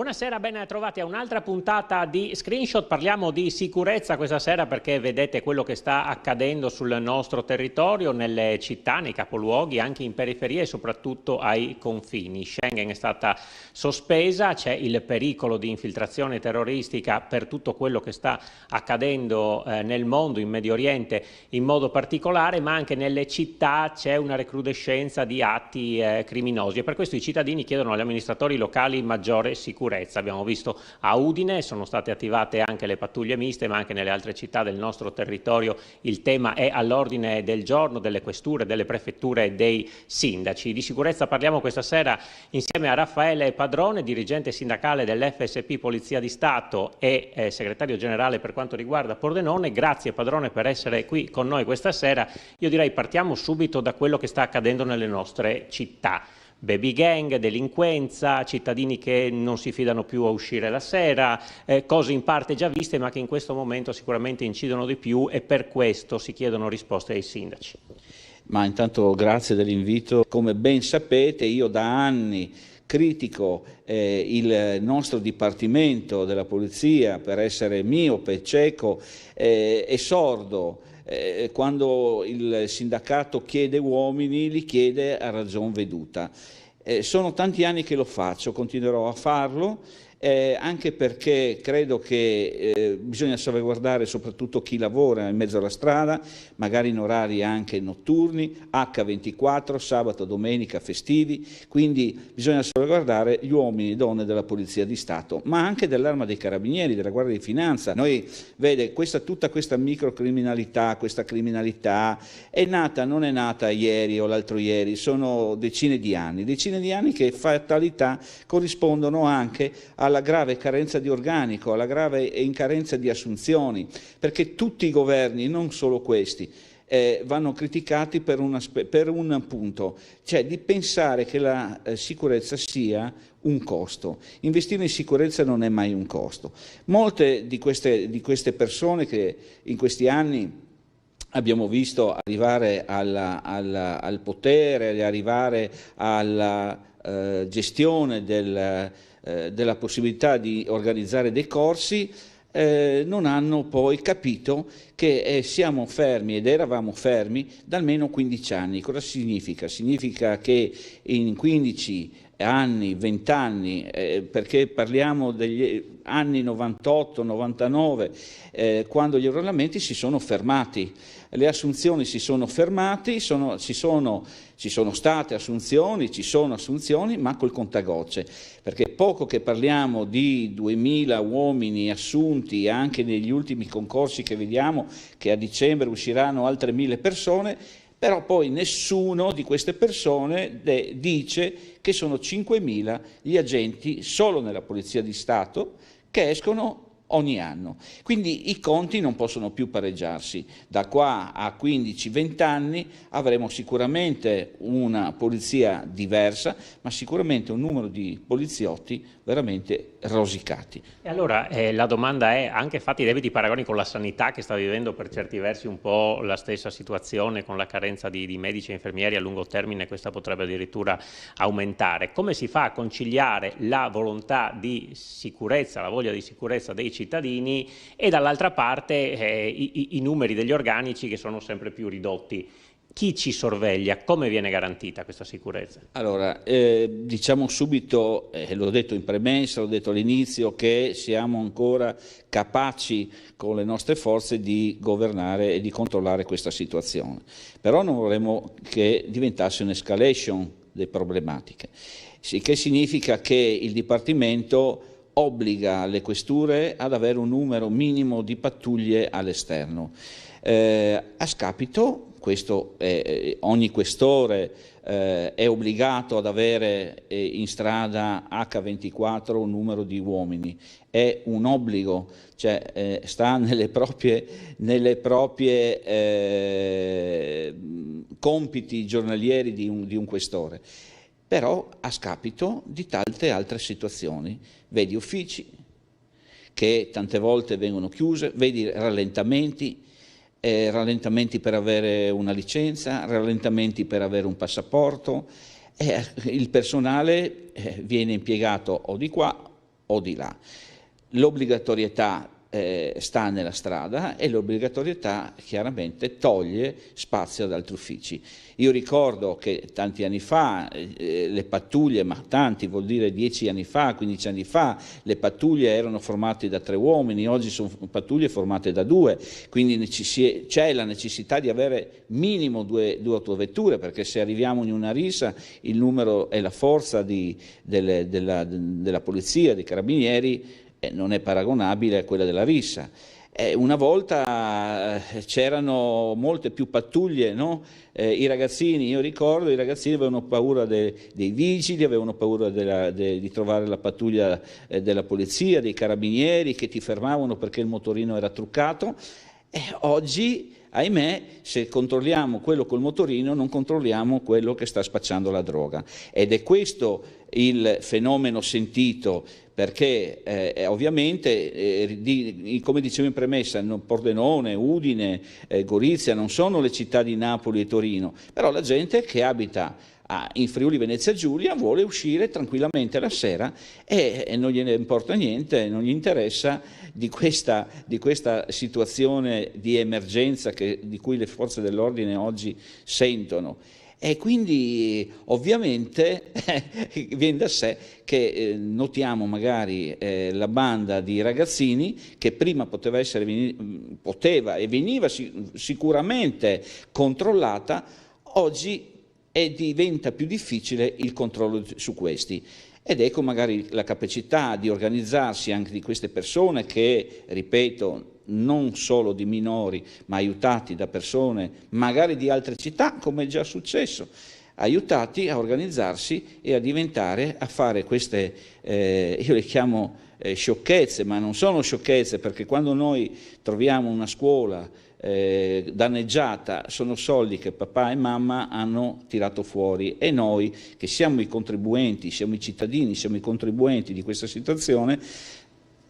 Buonasera, ben trovati a un'altra puntata di Screenshot. Parliamo di sicurezza questa sera perché vedete quello che sta accadendo sul nostro territorio, nelle città, nei capoluoghi, anche in periferia e soprattutto ai confini. Schengen è stata sospesa, c'è il pericolo di infiltrazione terroristica per tutto quello che sta accadendo nel mondo, in Medio Oriente in modo particolare, ma anche nelle città c'è una recrudescenza di atti criminosi e per questo i cittadini chiedono agli amministratori locali maggiore sicurezza. Abbiamo visto a Udine, sono state attivate anche le pattuglie miste, ma anche nelle altre città del nostro territorio il tema è all'ordine del giorno delle questure, delle prefetture e dei sindaci. Di sicurezza parliamo questa sera insieme a Raffaele Padrone, dirigente sindacale dell'FSP Polizia di Stato e segretario generale per quanto riguarda Pordenone. Grazie Padrone per essere qui con noi questa sera. Io direi partiamo subito da quello che sta accadendo nelle nostre città. Baby gang, delinquenza, cittadini che non si fidano più a uscire la sera, cose in parte già viste ma che in questo momento sicuramente incidono di più e per questo si chiedono risposte ai sindaci. Ma intanto grazie dell'invito. Come ben sapete io da anni critico il nostro Dipartimento della Polizia per essere miope, cieco e sordo. Quando il sindacato chiede uomini, li chiede a ragion veduta. Sono tanti anni che lo faccio, continuerò a farlo, anche perché credo che bisogna salvaguardare soprattutto chi lavora in mezzo alla strada, magari in orari anche notturni, H24, sabato, domenica, festivi, quindi bisogna salvaguardare gli uomini e donne della Polizia di Stato, ma anche dell'Arma dei Carabinieri, della Guardia di Finanza. Noi, vede, tutta questa microcriminalità, questa criminalità non è nata ieri o l'altro ieri, sono decine di anni che fatalità corrispondono anche alla grave carenza di organico, alla grave carenza di assunzioni, perché tutti i governi, non solo questi, vanno criticati per un punto, cioè di pensare che la sicurezza sia un costo. Investire in sicurezza non è mai un costo. Molte di queste persone che in questi anni abbiamo visto arrivare al potere, arrivare alla gestione della possibilità di organizzare dei corsi, non hanno poi capito che siamo fermi ed eravamo fermi da almeno 15 anni. Cosa significa? Significa che in 15 anni, 20 anni, perché parliamo degli anni 98-99, quando gli arruolamenti si sono fermati, le assunzioni si sono fermate, ci sono state assunzioni, ci sono assunzioni, ma col contagocce, perché poco che parliamo di 2000 uomini assunti, anche negli ultimi concorsi che vediamo che a dicembre usciranno altre 1000 persone, però poi nessuno di queste persone dice che sono 5.000 gli agenti solo nella Polizia di Stato che escono ogni anno. Quindi i conti non possono più pareggiarsi. Da qua a 15-20 anni avremo sicuramente una polizia diversa, ma sicuramente un numero di poliziotti veramente rosicati. E allora la domanda è, anche fatti i debiti paragoni con la sanità che sta vivendo per certi versi un po' la stessa situazione con la carenza di medici e infermieri a lungo termine, questa potrebbe addirittura aumentare. Come si fa a conciliare la volontà di sicurezza, la voglia di sicurezza dei cittadini e dall'altra parte i numeri degli organici che sono sempre più ridotti? Chi ci sorveglia? Come viene garantita questa sicurezza? Allora, diciamo subito, l'ho detto in premessa, l'ho detto all'inizio, che siamo ancora capaci con le nostre forze di governare e di controllare questa situazione. Però non vorremmo che diventasse un'escalation delle problematiche, che significa che il Dipartimento obbliga le questure ad avere un numero minimo di pattuglie all'esterno, a scapito. Ogni questore è obbligato ad avere in strada H24 un numero di uomini, è un obbligo, cioè sta nelle proprie compiti giornalieri di un questore, però a scapito di tante altre situazioni. Vedi uffici che tante volte vengono chiuse, vedi rallentamenti per avere una licenza, rallentamenti per avere un passaporto, il personale viene impiegato o di qua o di là. L'obbligatorietà sta nella strada e l'obbligatorietà chiaramente toglie spazio ad altri uffici. Io ricordo che tanti anni fa le pattuglie, ma tanti vuol dire 10 anni fa, 15 anni fa, le pattuglie erano formate da 3 uomini, oggi sono pattuglie formate da 2, quindi c'è la necessità di avere minimo due autovetture, perché se arriviamo in una rissa il numero e la forza della polizia, dei carabinieri, non è paragonabile a quella della rissa. Una volta c'erano molte più pattuglie, no? I ragazzini, io ricordo, i ragazzini avevano paura dei vigili, avevano paura di trovare la pattuglia della polizia, dei carabinieri che ti fermavano perché il motorino era truccato. Oggi, ahimè, se controlliamo quello col motorino non controlliamo quello che sta spacciando la droga, ed è questo il fenomeno sentito, perché ovviamente, come dicevo in premessa, Pordenone, Udine, Gorizia non sono le città di Napoli e Torino, però la gente che abita in Friuli Venezia Giulia vuole uscire tranquillamente la sera e non gliene importa niente, non gli interessa di questa situazione di emergenza di cui le forze dell'ordine oggi sentono. E quindi ovviamente viene da sé che notiamo magari la banda di ragazzini che prima poteva e veniva sicuramente controllata, oggi diventa più difficile il controllo su questi. Ed ecco magari la capacità di organizzarsi anche di queste persone che, ripeto, non solo di minori, ma aiutati da persone magari di altre città, come è già successo, aiutati a organizzarsi e a fare queste, io le chiamo sciocchezze, ma non sono sciocchezze, perché quando noi troviamo una scuola danneggiata sono soldi che papà e mamma hanno tirato fuori, e noi che siamo i contribuenti, siamo i cittadini, siamo i contribuenti di questa situazione,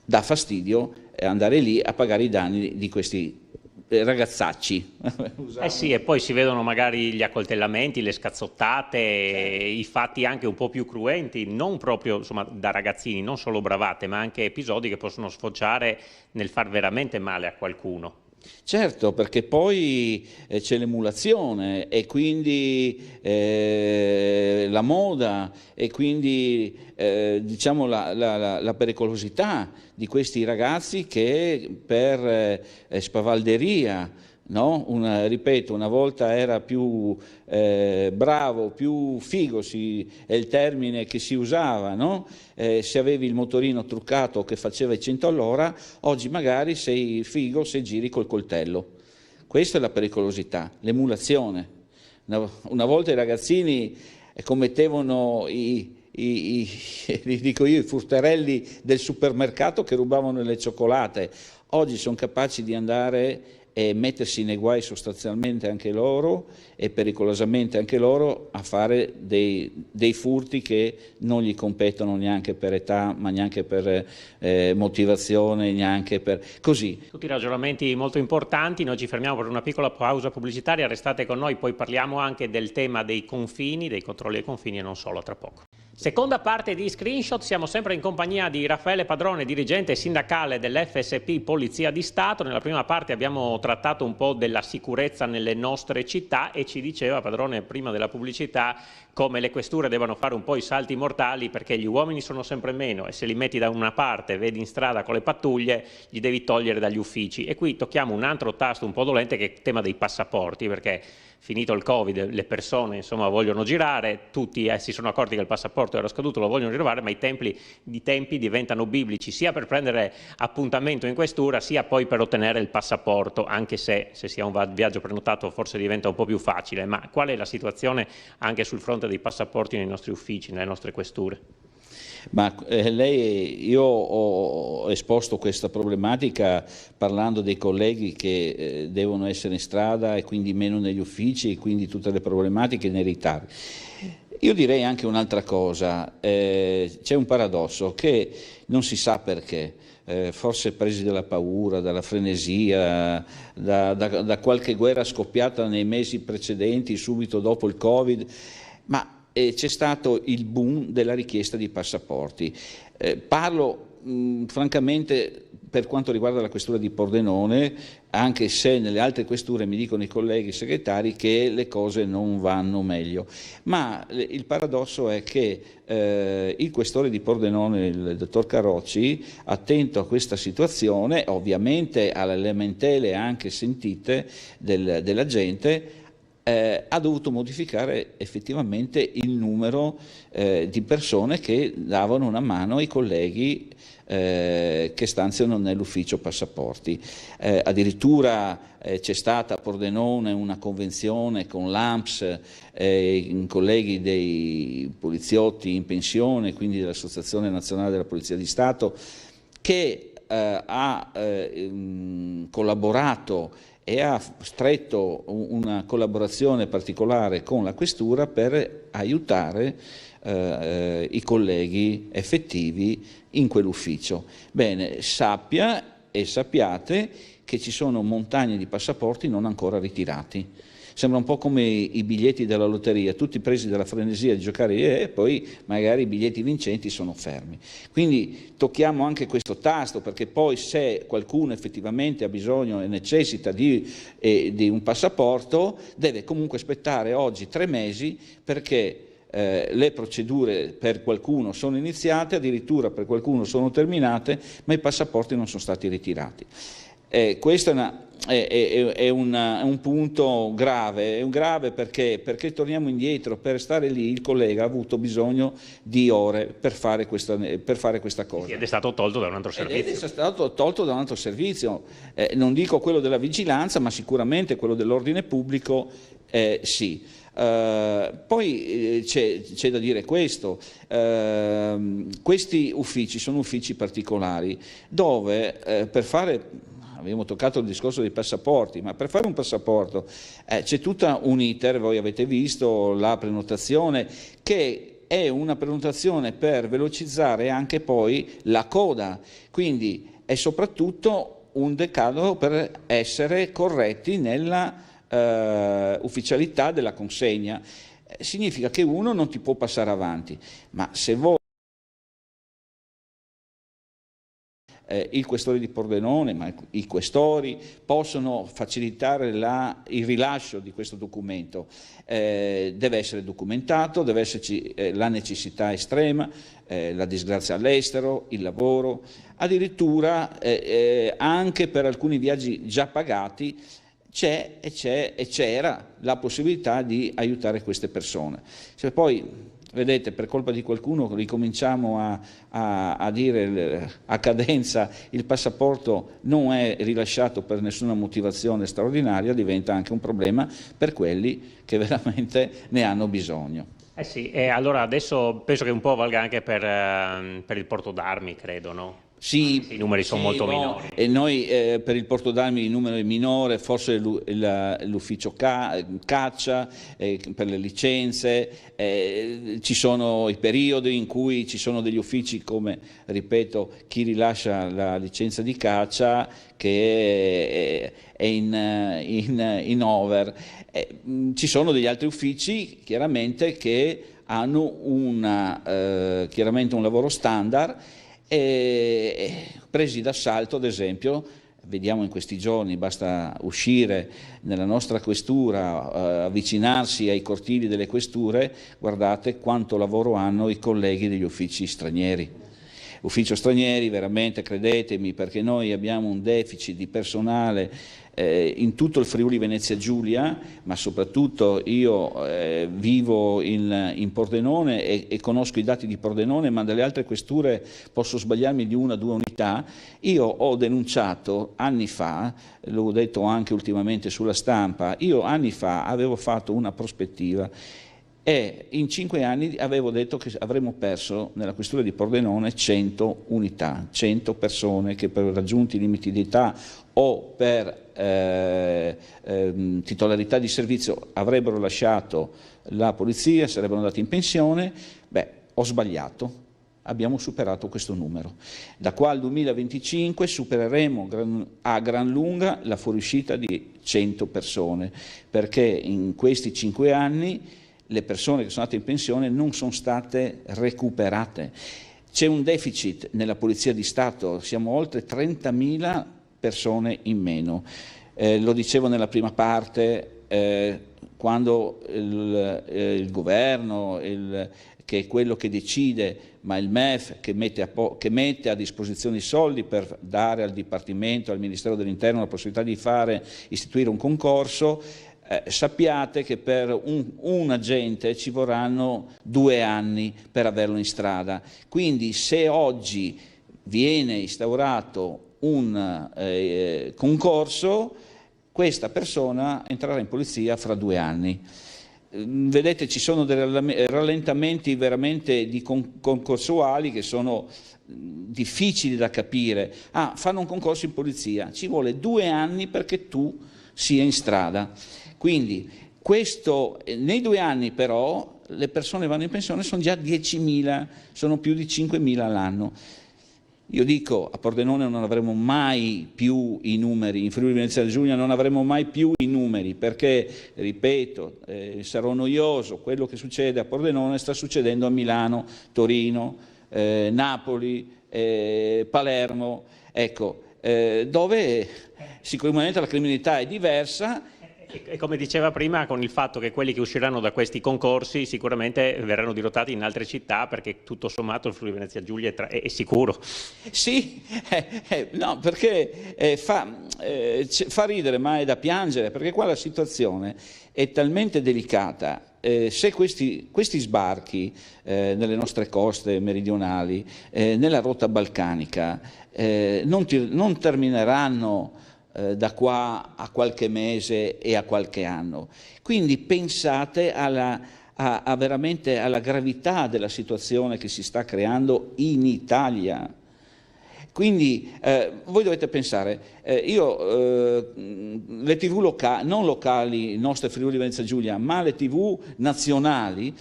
dà fastidio andare lì a pagare i danni di questi ragazzacci. Sì, e poi si vedono magari gli accoltellamenti, le scazzottate, i fatti anche un po' più cruenti, non proprio insomma da ragazzini, non solo bravate, ma anche episodi che possono sfociare nel far veramente male a qualcuno. Certo, perché poi c'è l'emulazione e quindi la moda e quindi diciamo la pericolosità di questi ragazzi che per spavalderia, no? Ripeto, una volta era più bravo, più figo, è il termine che si usava, no? Se avevi il motorino truccato che faceva i 100 all'ora, oggi magari sei figo se giri col coltello. Questa è la pericolosità, l'emulazione. Una volta i ragazzini commettevano dico io, i furterelli del supermercato che rubavano le cioccolate. Oggi sono capaci di andare e mettersi nei guai sostanzialmente anche loro e pericolosamente anche loro a fare dei furti che non gli competono neanche per età, ma neanche per motivazione, neanche per così. Tutti ragionamenti molto importanti, noi ci fermiamo per una piccola pausa pubblicitaria, restate con noi, poi parliamo anche del tema dei confini, dei controlli ai confini e non solo, tra poco. Seconda parte di Screenshot, siamo sempre in compagnia di Raffaele Padrone, dirigente sindacale dell'FSP Polizia di Stato. Nella prima parte abbiamo trattato un po' della sicurezza nelle nostre città e ci diceva Padrone prima della pubblicità come le questure devono fare un po' i salti mortali, perché gli uomini sono sempre meno e se li metti da una parte, vedi in strada con le pattuglie, gli devi togliere dagli uffici. E qui tocchiamo un altro tasto un po' dolente che è il tema dei passaporti, perché finito il Covid le persone insomma vogliono girare, tutti si sono accorti che il passaporto era scaduto, lo vogliono rinnovare, ma i tempi diventano biblici sia per prendere appuntamento in questura sia poi per ottenere il passaporto, anche se si ha un viaggio prenotato forse diventa un po' più facile. Ma qual è la situazione anche sul fronte dei passaporti nei nostri uffici, nelle nostre questure? Ma io ho esposto questa problematica parlando dei colleghi che devono essere in strada e quindi meno negli uffici e quindi tutte le problematiche nei ritardi. Io direi anche un'altra cosa, c'è un paradosso che non si sa perché, forse presi dalla paura, dalla frenesia, da qualche guerra scoppiata nei mesi precedenti, subito dopo il Covid, ma c'è stato il boom della richiesta di passaporti. Parlo francamente per quanto riguarda la questura di Pordenone, anche se nelle altre questure mi dicono i colleghi segretari che le cose non vanno meglio, ma il paradosso è che il questore di Pordenone, il dottor Carrocci, attento a questa situazione, ovviamente alle lamentele anche sentite della gente, ha dovuto modificare effettivamente il numero di persone che davano una mano ai colleghi che stanziano nell'ufficio passaporti. Addirittura c'è stata a Pordenone una convenzione con l'ANPS, colleghi dei poliziotti in pensione, quindi dell'Associazione Nazionale della Polizia di Stato, che ha collaborato e ha stretto una collaborazione particolare con la questura per aiutare i colleghi effettivi in quell'ufficio. Bene, sappia e sappiate che ci sono montagne di passaporti non ancora ritirati. Sembra un po' come i biglietti della lotteria, tutti presi dalla frenesia di giocare e poi magari i biglietti vincenti sono fermi. Quindi tocchiamo anche questo tasto, perché poi se qualcuno effettivamente ha bisogno e necessita di un passaporto deve comunque aspettare oggi 3 mesi, perché le procedure per qualcuno sono iniziate, addirittura per qualcuno sono terminate, ma i passaporti non sono stati ritirati. Questo è un punto grave, perché torniamo indietro. Per stare lì il collega ha avuto bisogno di ore per fare questa cosa. Ed è stato tolto da un altro servizio. Ed è stato tolto da un altro servizio, non dico quello della vigilanza, ma sicuramente quello dell'ordine pubblico, sì. Poi c'è da dire questo, questi uffici sono uffici particolari dove abbiamo toccato il discorso dei passaporti, ma per fare un passaporto c'è tutta un iter, voi avete visto la prenotazione, che è una prenotazione per velocizzare anche poi la coda, quindi è soprattutto un decalogo per essere corretti nella ufficialità della consegna. Significa che uno non ti può passare avanti, ma se vuoi il questore di Pordenone, ma i questori possono facilitare il rilascio di questo documento. Deve essere documentato, deve esserci la necessità estrema, la disgrazia all'estero, il lavoro, addirittura anche per alcuni viaggi già pagati c'era la possibilità di aiutare queste persone. Se poi, vedete, per colpa di qualcuno ricominciamo a dire a cadenza il passaporto non è rilasciato per nessuna motivazione straordinaria, diventa anche un problema per quelli che veramente ne hanno bisogno. Sì, e allora adesso penso che un po' valga anche per il porto d'armi, credo, no? Sì, i numeri sono molto minori. E noi per il porto d'armi il numero è minore, forse l'ufficio caccia, per le licenze, ci sono i periodi in cui ci sono degli uffici come, ripeto, chi rilascia la licenza di caccia che è in over. Ci sono degli altri uffici chiaramente che hanno chiaramente un lavoro standard, presi d'assalto. Ad esempio, vediamo in questi giorni, basta uscire nella nostra questura, avvicinarsi ai cortili delle questure, guardate quanto lavoro hanno i colleghi degli uffici stranieri. Ufficio stranieri, veramente, credetemi, perché noi abbiamo un deficit di personale in tutto il Friuli Venezia Giulia, ma soprattutto io vivo in Pordenone e conosco i dati di Pordenone, ma dalle altre questure posso sbagliarmi di 1 o 2 unità. Io ho denunciato anni fa, l'ho detto anche ultimamente sulla stampa, io anni fa avevo fatto una prospettiva e in 5 anni avevo detto che avremmo perso nella questura di Pordenone 100 unità, 100 persone che per raggiunti i limiti di età o per titolarità di servizio avrebbero lasciato la polizia, sarebbero andati in pensione. Beh, ho sbagliato, abbiamo superato questo numero. Da qua al 2025 supereremo a gran lunga la fuoriuscita di 100 persone, perché in questi 5 anni le persone che sono andate in pensione non sono state recuperate. C'è un deficit nella Polizia di Stato, siamo oltre 30.000 persone in meno. Lo dicevo nella prima parte, quando il governo, che è quello che decide, ma il MEF che mette a disposizione i soldi per dare al Dipartimento, al Ministero dell'Interno la possibilità di istituire un concorso, sappiate che per un agente ci vorranno 2 anni per averlo in strada. Quindi se oggi viene instaurato un concorso, questa persona entrerà in polizia fra 2 anni. Vedete, ci sono dei rallentamenti veramente concorsuali che sono difficili da capire. Fanno un concorso in polizia, ci vuole 2 anni perché tu sia in strada. Quindi nei 2 anni però le persone che vanno in pensione sono già 10.000, sono più di 5.000 all'anno. Io dico, a Pordenone non avremo mai più i numeri, in Friuli Venezia Giulia non avremo mai più i numeri, perché, ripeto, sarò noioso, quello che succede a Pordenone sta succedendo a Milano, Torino, Napoli, Palermo, ecco, dove sicuramente la criminalità è diversa. E come diceva prima, con il fatto che quelli che usciranno da questi concorsi sicuramente verranno dirottati in altre città, perché tutto sommato il Friuli Venezia Giulia è sicuro. Sì, no, perché fa ridere, ma è da piangere, perché qua la situazione è talmente delicata. Se questi sbarchi nelle nostre coste meridionali, nella rotta balcanica, non termineranno da qua a qualche mese e a qualche anno. Quindi pensate veramente alla gravità della situazione che si sta creando in Italia. Quindi voi dovete pensare, le TV locali, non locali, nostre Friuli Venezia Giulia, ma le TV nazionali,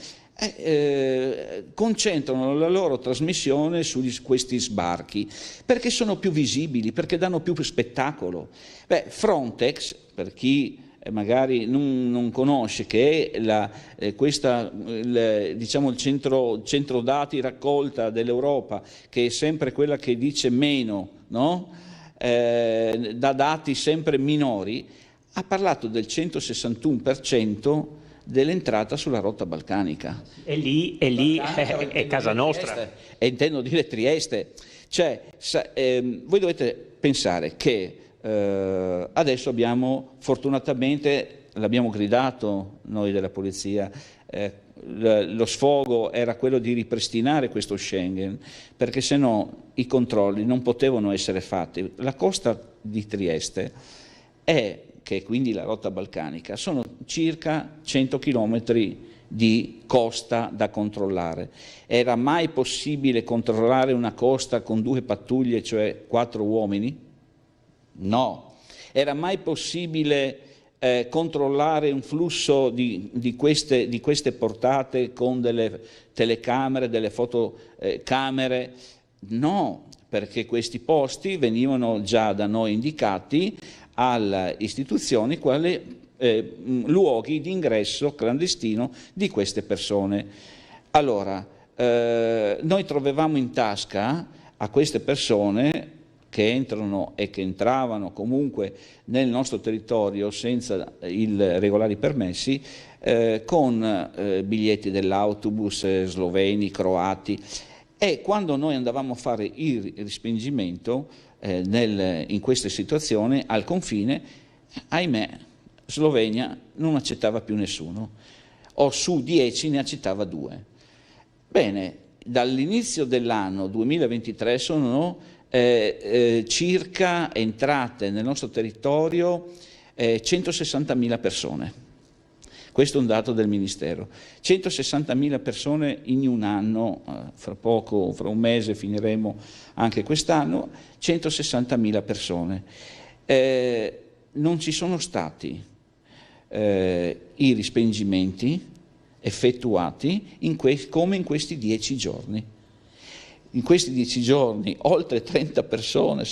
concentrano la loro trasmissione su questi sbarchi perché sono più visibili, perché danno più spettacolo. Frontex, per chi magari non conosce, che è diciamo il centro dati raccolta dell'Europa, che è sempre quella che dice meno, no? Da dati sempre minori, ha parlato del 161% dell'entrata sulla rotta balcanica. E lì è casa nostra. E intendo dire Trieste. Cioè, voi dovete pensare che adesso fortunatamente, l'abbiamo gridato noi della polizia, lo sfogo era quello di ripristinare questo Schengen, perché se no i controlli non potevano essere fatti. La costa di Trieste che è quindi la rotta balcanica, sono circa 100 chilometri di costa da controllare. Era mai possibile controllare una costa con 2 pattuglie, cioè 4 uomini? No. Era mai possibile controllare un flusso di queste portate con delle telecamere, delle fotocamere? No, perché questi posti venivano già da noi indicati alle istituzioni quali luoghi di ingresso clandestino di queste persone. Allora, noi trovavamo in tasca a queste persone che entrano e che entravano comunque nel nostro territorio senza i regolari permessi, con biglietti dell'autobus sloveni, croati, e quando noi andavamo a fare il respingimento in queste situazioni al confine, ahimè, Slovenia non accettava più nessuno, o su 10 ne accettava 2. Bene, dall'inizio dell'anno 2023 sono circa entrate nel nostro territorio 160.000 persone. Questo è un dato del Ministero. 160.000 persone in un anno, fra poco, fra un mese finiremo anche quest'anno, 160.000 persone. Non ci sono stati i respingimenti effettuati come in questi 10 giorni. in questi 10 giorni oltre 30 persone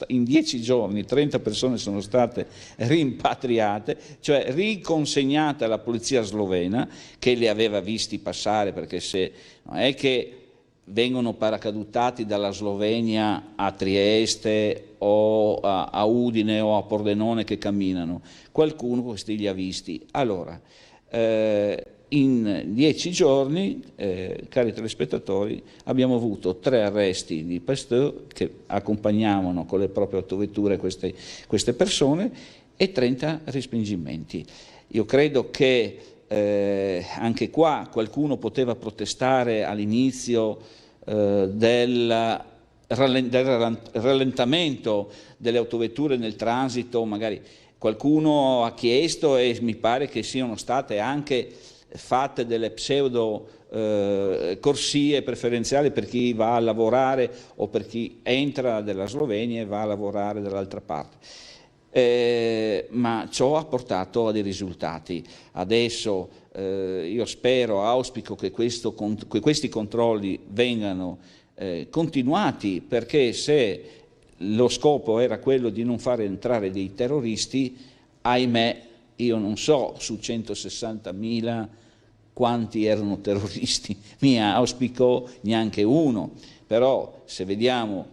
in 10 giorni 30 persone sono state rimpatriate, cioè riconsegnate alla polizia slovena, che li aveva visti passare, perché se non è che vengono paracadutati dalla Slovenia a Trieste o a Udine o a Pordenone che camminano, qualcuno questi li ha visti. Allora, in 10 giorni, cari telespettatori, abbiamo avuto 3 arresti di pasteur che accompagnavano con le proprie autovetture queste persone e 30 respingimenti. Io credo che anche qua qualcuno poteva protestare all'inizio del rallentamento delle autovetture nel transito, magari qualcuno ha chiesto, e mi pare che siano state anche fatte delle pseudo corsie preferenziali per chi va a lavorare o per chi entra dalla Slovenia e va a lavorare dall'altra parte. Ma ciò ha portato a dei risultati. Adesso io auspico che questi controlli vengano continuati, perché se lo scopo era quello di non far entrare dei terroristi, ahimè, io non so su 160.000 quanti erano terroristi, mi auspico neanche uno, però se vediamo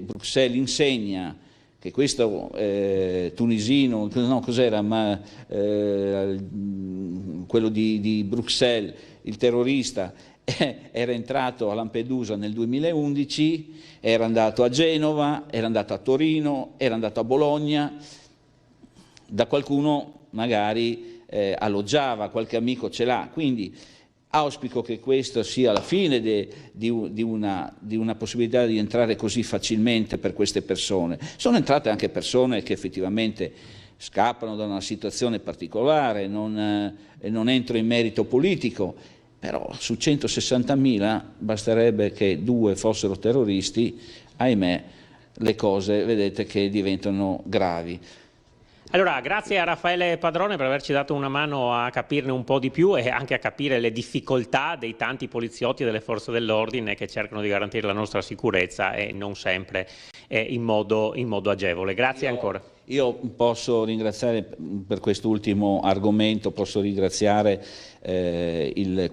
Bruxelles insegna che questo tunisino, no, cos'era, ma quello di Bruxelles, il terrorista, era entrato a Lampedusa nel 2011, era andato a Genova, era andato a Torino, era andato a Bologna, da qualcuno magari alloggiava, qualche amico ce l'ha, quindi auspico che questo sia la fine di una possibilità di entrare così facilmente per queste persone. Sono entrate anche persone che effettivamente scappano da una situazione particolare, non entro in merito politico, però su 160.000 basterebbe che 2 fossero terroristi, ahimè le cose vedete che diventano gravi. Allora, grazie a Raffaele Padrone per averci dato una mano a capirne un po' di più e anche a capire le difficoltà dei tanti poliziotti e delle forze dell'ordine che cercano di garantire la nostra sicurezza e non sempre in modo agevole. Grazie ancora. Io posso ringraziare per quest'ultimo argomento, posso ringraziare il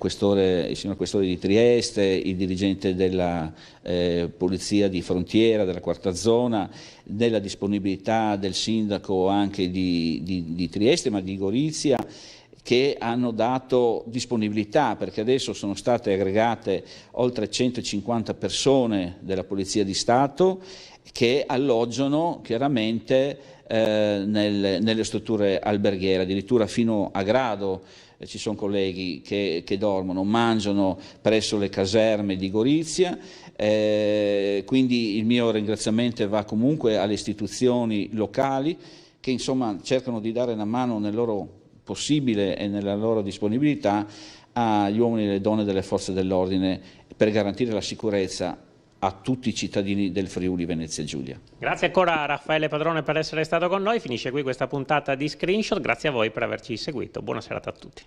signor Questore di Trieste, il dirigente della Polizia di Frontiera, della Quarta Zona, della disponibilità del sindaco anche di Trieste, ma di Gorizia, che hanno dato disponibilità, perché adesso sono state aggregate oltre 150 persone della Polizia di Stato che alloggiano chiaramente nelle strutture alberghiere, addirittura fino a Grado ci sono colleghi che dormono, mangiano presso le caserme di Gorizia, quindi il mio ringraziamento va comunque alle istituzioni locali che insomma cercano di dare una mano nel loro possibile e nella loro disponibilità agli uomini e alle donne delle forze dell'ordine per garantire la sicurezza a tutti i cittadini del Friuli Venezia Giulia. Grazie ancora a Raffaele Padrone per essere stato con noi, finisce qui questa puntata di Screenshot, grazie a voi per averci seguito, buona serata a tutti.